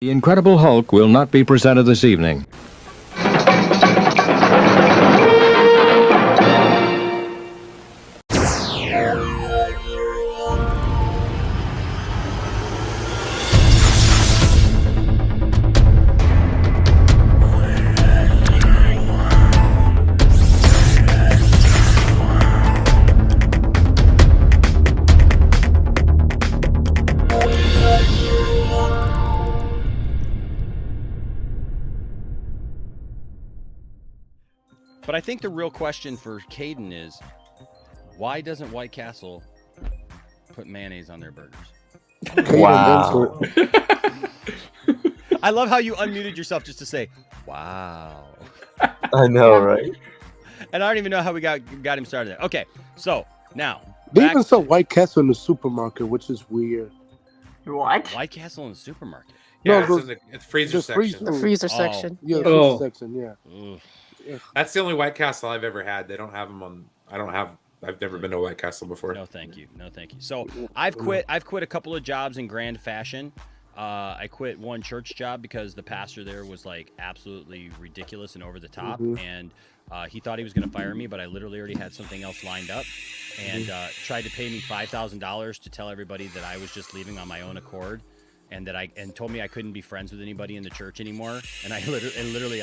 The Incredible Hulk will not be presented this evening. But I think the real question for Caden is, why doesn't White Castle put mayonnaise on their burgers? Wow. I love how you unmuted yourself just to say, wow. I know, right? And I don't even know how we got him started there. Okay, so now. They even sell White Castle in the supermarket, which is weird. What? White Castle in the supermarket? Yeah, No, it's in the freezer section. The freezer section. Yeah, the freezer section, yeah. That's the only White Castle I've ever had. They don't have them on. I've never been to White Castle before. No, thank you. So I've quit a couple of jobs in grand fashion. I quit one church job because the pastor there was like absolutely ridiculous and over the top, and he thought he was going to fire me, but I literally already had something else lined up, and tried to pay me $5,000 to tell everybody that I was just leaving on my own accord, and told me I couldn't be friends with anybody in the church anymore, and I literally.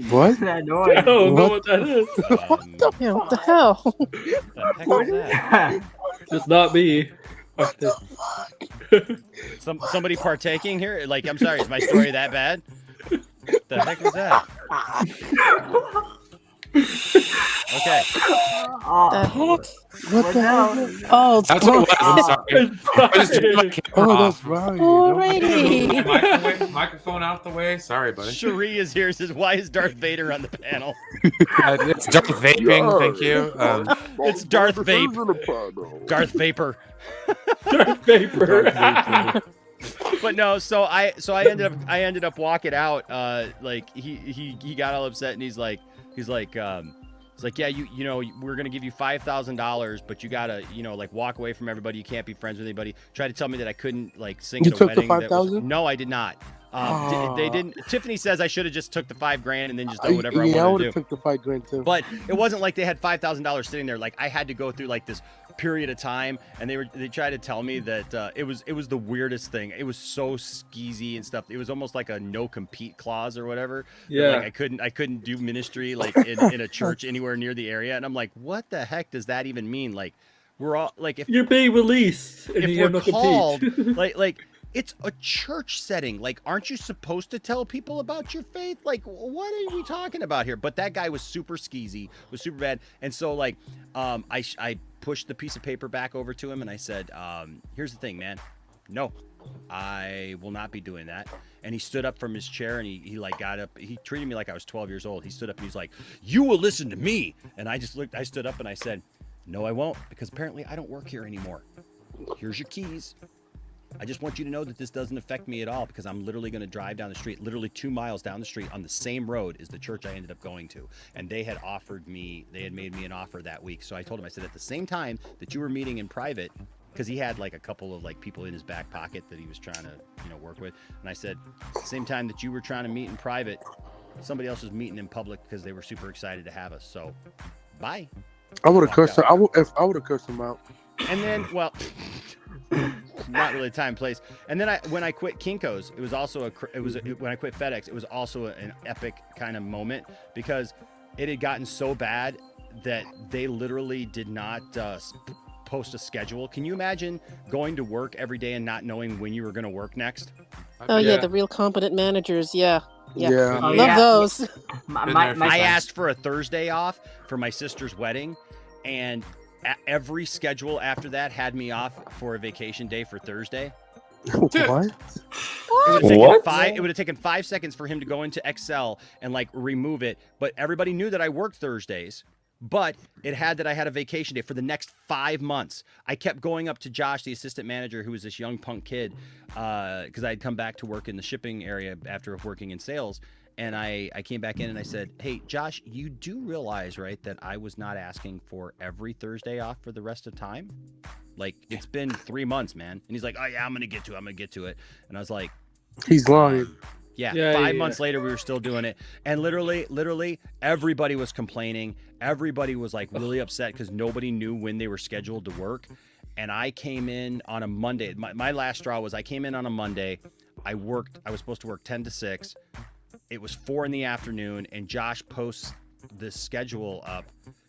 What? That noise? I don't know what that is. What the hell? The heck was that? Just not me. What the fuck? Somebody partaking here? Like, I'm sorry, is my story that bad? The heck was that? Okay. The heck? What the hell? Oh, it's That's what it was. I'm sorry. I just turned my camera off. That's right. Alrighty. Microphone out the way. Sorry, buddy. Cherie is here. Says, why is Darth Vader on the panel? It's Darth Vaping. Thank you. It's Darth Vape. Darth Vapor. Darth Vapor. But no, so I ended up walking out. Like he got all upset and he's like, yeah, you know, we're gonna give you $5,000, but you gotta, like walk away from everybody. You can't be friends with anybody. Tried to tell me that I couldn't like sing You at a took wedding. the $5,000? No, I did not. They didn't. Tiffany says I should have just took the $5,000 and then just done whatever I wanted to do. I would have took the $5,000 too. But it wasn't like they had $5,000 sitting there. Like I had to go through like this period of time, and they tried to tell me that it was the weirdest thing. It was so skeezy and stuff. It was almost like a no compete clause or whatever. Yeah. Like I couldn't do ministry like in a church anywhere near the area, and I'm like, what the heck does that even mean? Like we're all like, if You're being released and you we're have no called compete. like. It's a church setting. Like, aren't you supposed to tell people about your faith? Like, what are we talking about here? But that guy was super skeezy, was super bad. And so, like, I pushed the piece of paper back over to him and I said, here's the thing, man. No, I will not be doing that. And he stood up from his chair and he like got up. He treated me like I was 12 years old. He stood up and he's like, you will listen to me. And I stood up and I said, no, I won't, because apparently I don't work here anymore. Here's your keys. I just want you to know that this doesn't affect me at all, because I'm literally going to drive down the street, literally 2 miles down the street on the same road as the church I ended up going to. And they had made me an offer that week. So I told him, I said, at the same time that you were meeting in private, because he had like a couple of like people in his back pocket that he was trying to, work with. And I said, at the same time that you were trying to meet in private, somebody else was meeting in public because they were super excited to have us. So bye. I would have cursed him. I would have cursed him out. And then, well, not really time and place. And then when I quit Kinko's, it was also when I quit FedEx, it was also an epic kind of moment, because it had gotten so bad that they literally did not post a schedule. Can you imagine going to work every day and not knowing when you were going to work next? Oh yeah, the real competent managers. Yeah. Yeah. Oh, Love yeah. those. I asked for a Thursday off for my sister's wedding, and every schedule after that had me off for a vacation day for Thursday. What? It would have taken 5 seconds for him to go into Excel and like remove it, but everybody knew that I worked Thursdays. But it had that I had a vacation day for the next 5 months. I kept going up to Josh, the assistant manager, who was this young punk kid, because I had come back to work in the shipping area after working in sales. And I came back in and I said, hey, Josh, you do realize, right, that I was not asking for every Thursday off for the rest of time? Like, it's been 3 months, man. And he's like, oh, yeah, I'm going to get to it. And I was like, He's lying. yeah, 5 months later, we were still doing it. And literally, everybody was complaining. Everybody was like really upset because nobody knew when they were scheduled to work. And I came in on a Monday. My last straw was I came in on a Monday. I was supposed to work 10 to 6. It was 4 in the afternoon. And Josh posts the schedule up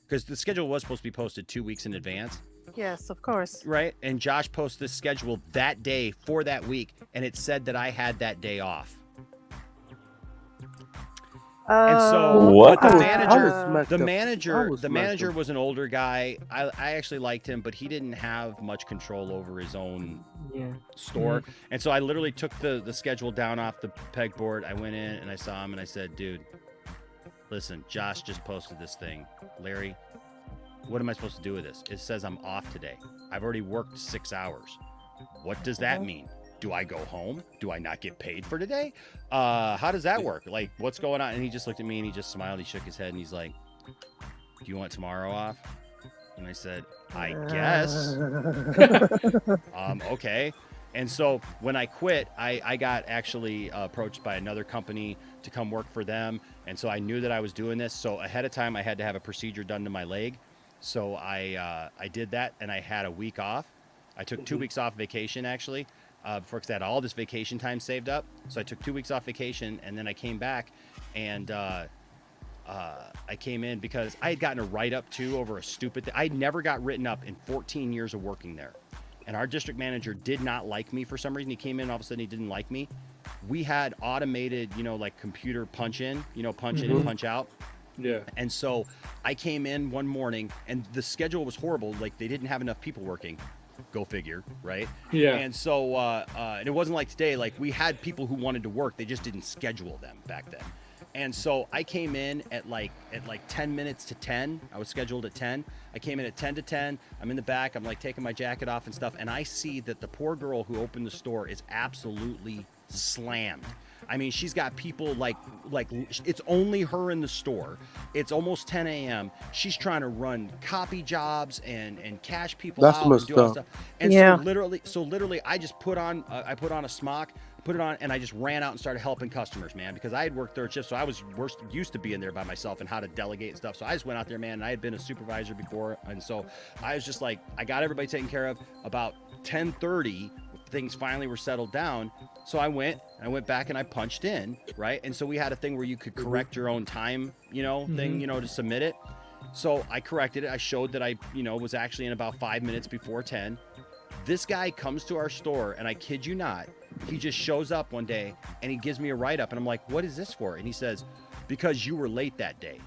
because the schedule was supposed to be posted 2 weeks in advance. Yes, of course. Right. And Josh posted this schedule that day for that week. And it said that I had that day off. And so What? the manager was an older guy. I actually liked him, but he didn't have much control over his own store. And so I literally took the schedule down off the pegboard. I went in and I saw him and I said, dude, listen, Josh just posted this thing. Larry, what am I supposed to do with this? It says I'm off today. I've already worked 6 hours. What does that mean? Do I go home? Do I not get paid for today? How does that work? Like, what's going on? And he just looked at me and he just smiled. He shook his head and he's like, do you want tomorrow off? And I said, I guess. Okay. And so when I quit, I got actually approached by another company to come work for them. And so I knew that I was doing this. So ahead of time, I had to have a procedure done to my leg. So I did that and I had a week off. I took 2 weeks off vacation, actually. Because I had all this vacation time saved up. So I took 2 weeks off vacation and then I came back and I came in because I had gotten a write-up too over a stupid thing. I never got written up in 14 years of working there. And our district manager did not like me for some reason. He came in, all of a sudden he didn't like me. We had automated, like computer punch in, punch in and punch out. Yeah. And so I came in one morning and the schedule was horrible. Like they didn't have enough people working. Go figure, right? Yeah. And so and it wasn't like today, like we had people who wanted to work, they just didn't schedule them back then. And so I came in at like 10 minutes to 10. I was scheduled at 10. I came in at 10 to 10. I'm in the back, I'm like taking my jacket off and stuff, and I see that the poor girl who opened the store is absolutely slammed. I mean, she's got people like it's only her in the store. It's almost 10 a.m. She's trying to run copy jobs and cash people out and do all that stuff. And so literally, I just put on a smock, put it on, and I just ran out and started helping customers, man, because I had worked third shift, so I was used to being there by myself and how to delegate and stuff. So I just went out there, man, and I had been a supervisor before, and so I was just like, I got everybody taken care of. About 10:30, things finally were settled down. So I went back and I punched in, right? And so we had a thing where you could correct your own time, thing, to submit it. So I corrected it. I showed that I, was actually in about 5 minutes before 10. This guy comes to our store, and I kid you not, he just shows up one day and he gives me a write-up, and I'm like, what is this for? And he says, because you were late that day.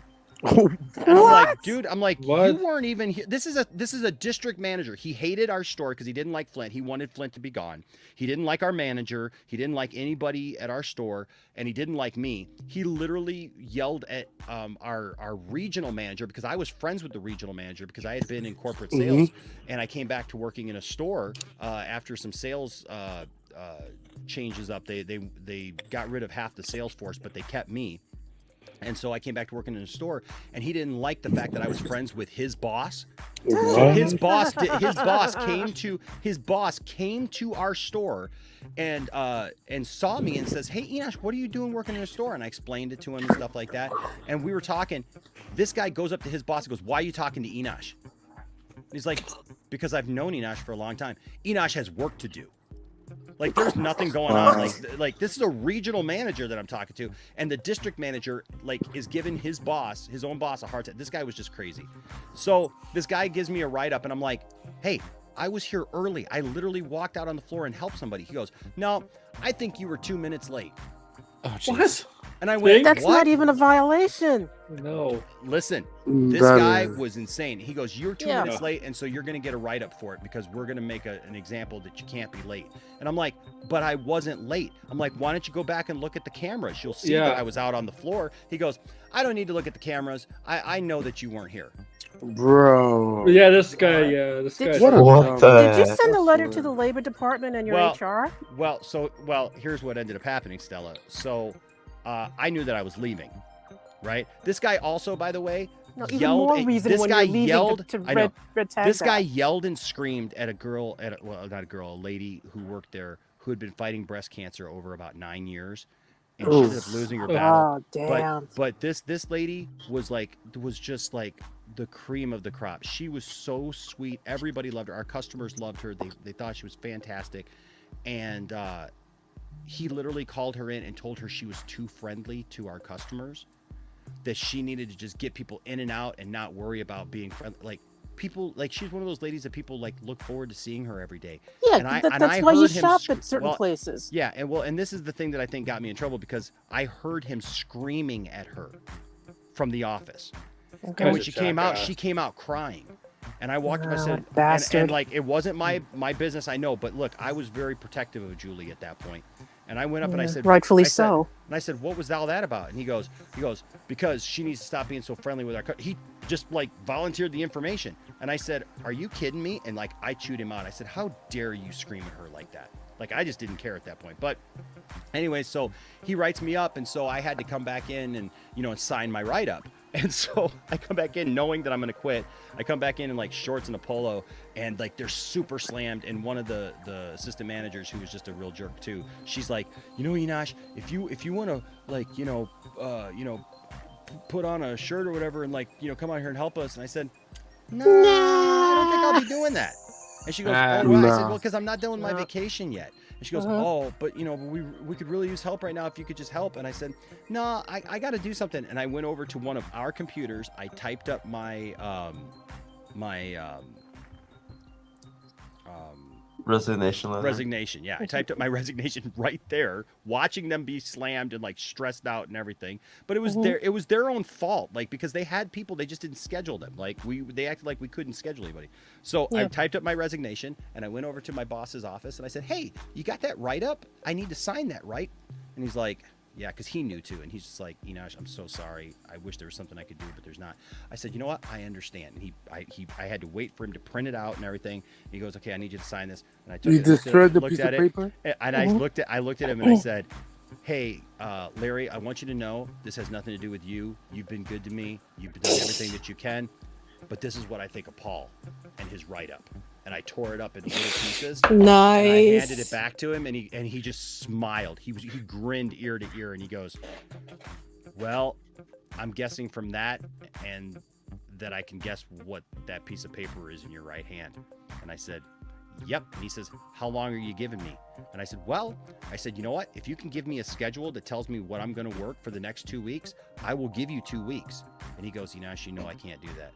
And I'm like, dude, What? You weren't even here. This is a district manager. He hated our store because he didn't like Flint. He wanted Flint to be gone. He didn't like our manager. He didn't like anybody at our store, and he didn't like me. He literally yelled at our regional manager, because I was friends with the regional manager because I had been in corporate sales, and I came back to working in a store after some sales changes up. They got rid of half the sales force, but they kept me. And so I came back to working in a store, and he didn't like the fact that I was friends with his boss. So his boss came to our store and saw me and says, "Hey, Enosh, what are you doing working in a store?" And I explained it to him and stuff like that. And we were talking. This guy goes up to his boss and goes, "Why are you talking to Enosh?" He's like, "Because I've known Enosh for a long time. Enosh has work to do." Like, there's nothing going on. Like this is a regional manager that I'm talking to, and the district manager is giving his own boss, a hard time. This guy was just crazy. So this guy gives me a write-up, and I'm like, "Hey, I was here early. I literally walked out on the floor and helped somebody." He goes, "No, I think you were 2 minutes late." Oh, what? And I went, That's "What?" not even a violation. No. Listen, this guy was insane. He goes, "You're 2 minutes late, and so you're going to get a write-up for it because we're going to make an example that you can't be late." And I'm like, "But I wasn't late." I'm like, "Why don't you go back and look at the cameras? You'll see that I was out on the floor." He goes, "I don't need to look at the cameras. I know that you weren't here." Bro. Yeah, this guy. This guy. What the Did you heck? send a letter to the labor department and your HR? Well, here's what ended up happening, Stella. So I knew that I was leaving, right? This guy also, by the way, No, even yelled. more reason This when guy you're leaving yelled. to I know. red tag This that. guy yelled and screamed at a girl, not a girl, a lady who worked there who had been fighting breast cancer over about 9 years, and she ended up losing her battle. Oh, damn. But this lady was just like the cream of the crop. She was so sweet. Everybody loved her. Our customers loved her. They thought she was fantastic, and he literally called her in and told her she was too friendly to our customers, that she needed to just get people in and out and not worry about being friendly. Like people, like she's one of those ladies that people like look forward to seeing her every day. Yeah, and I that's why you heard him shop at certain well, places. Yeah, and this is the thing that I think got me in trouble, because I heard him screaming at her from the office. Okay. And when she came out, she came out crying. And I walked up, I said, bastard. and like it wasn't my business, I know, but look, I was very protective of Julie at that point. And I went up and I said, rightfully so. And I said, what was all that about? And he goes, because she needs to stop being so friendly with our he just like volunteered the information. And I said, are you kidding me? And like I chewed him out. I said, how dare you scream at her like that? Like I just didn't care at that point. But anyway, so he writes me up, and so I had to come back in and and sign my write up. And so I come back in knowing that I'm gonna quit. I come back in like shorts and a polo, and like they're super slammed. And one of the assistant managers, who was just a real jerk too, she's like, Enosh, if you want to like put on a shirt or whatever and like come out here and help us. And I said, no, I don't think I'll be doing that. And she goes, oh, well. I said, well, because I'm not done with my vacation yet. And she goes, oh, but we could really use help right now if you could just help. And I said, no, I got to do something. And I went over to one of our computers. I typed up my resignation letter. Resignation, yeah. I typed up my resignation right there, watching them be slammed and like stressed out and everything. But it was their own fault, like because they had people, they just didn't schedule them. Like they acted like we couldn't schedule anybody. So I typed up my resignation and I went over to my boss's office and I said, hey, you got that write up? I need to sign that, right? And he's like, yeah, because he knew too. And he's just like, Enosh, I'm so sorry. I wish there was something I could do, but there's not. I said, you know what? I understand. And I had to wait for him to print it out and everything. And he goes, okay, I need you to sign this. And I took You it, destroyed the looked piece at of it, paper? and I looked at him and I said, hey, Larry, I want you to know this has nothing to do with you. You've been good to me. You've done everything that you can. But this is what I think of Paul and his write-up. And I tore it up in little pieces. Nice. And I handed it back to him, and he just smiled. He grinned ear to ear, and he goes, well, I'm guessing from that and that I can guess what that piece of paper is in your right hand. And I said, yep. And he says, how long are you giving me? And I said, you know what? If you can give me a schedule that tells me what I'm going to work for the next 2 weeks, I will give you 2 weeks. And he goes, Enosh, I can't do that.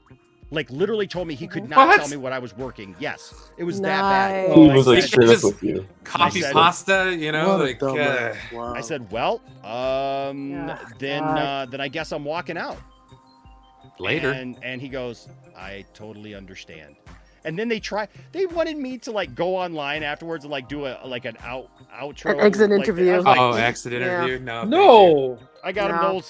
Like literally told me he could not tell me what I was working. Yes, it was that bad. He was like straight up with you. Copy pasta, I said, well, then I guess I'm walking out. Later. And he goes, I totally understand. And then they wanted me to like go online afterwards and like do an outro. An exit interview. Exit interview. No. I got him the old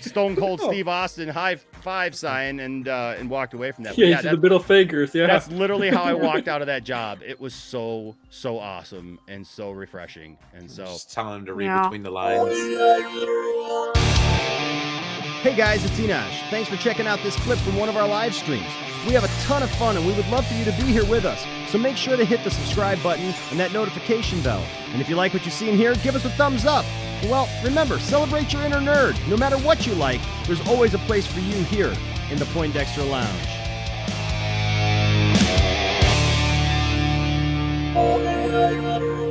Stone Cold Steve Austin high five sign and walked away from that. Yeah, the middle fingers. Yeah. That's literally how I walked out of that job. It was so awesome and so refreshing. And so just telling him to read between the lines. Hey guys, it's Enosh. Thanks for checking out this clip from one of our live streams. We have a ton of fun and we would love for you to be here with us. So make sure to hit the subscribe button and that notification bell. And if you like what you see in here, give us a thumbs up. Well, remember, celebrate your inner nerd. No matter what you like, there's always a place for you here in the Poindexter Lounge. Oh,